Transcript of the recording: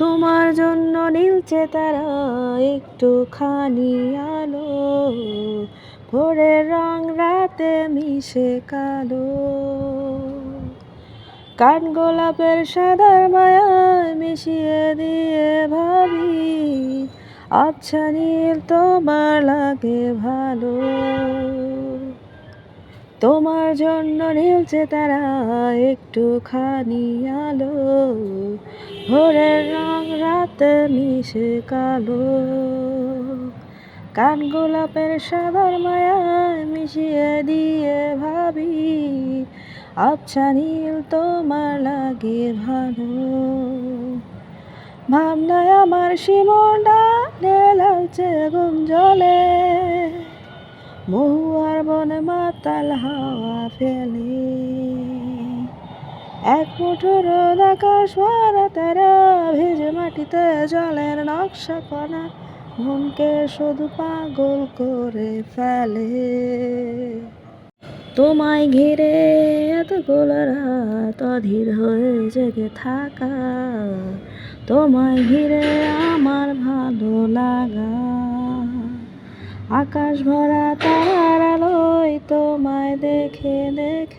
তোমার জন্য নীলচে তারা একটুখানি আলো, ভোরের রং রাতে মিশে কালো। কাঠগোলাপের সাদার মায়ায় মিশিয়ে দিয়ে ভাবি, আবছা নীল তোমার লাগে ভালো। তোমার জন্য নীলচে তারা একটুখানি আলো, ভোরের রং রাতে মিশে কালো। কাঠগোলাপের সাদার মায়ায় মিশিয়ে দিয়ে ভাবি, আবছা নীল তোমার লাগে ভালো। ভাবনায় আমার শিমুলটা লালচে গুঞ্জলে, মহুয়ার বনে মাতাল হাওয়া ফেলে। এক মুঠো রোদ আকাশ ভরা তারা, ভেজে মাটিতে জলের নকশা কণা, মনকে শুধু পাগল করে ফেলে। তোমায় ঘিরে এতগুলো রাত অধীর হয়ে জেগে থাকা, তোমায় ঘিরে আমার ভালো লাগা। আকাশ ভরা তারার আলোয় তোমায় দেখে দেখে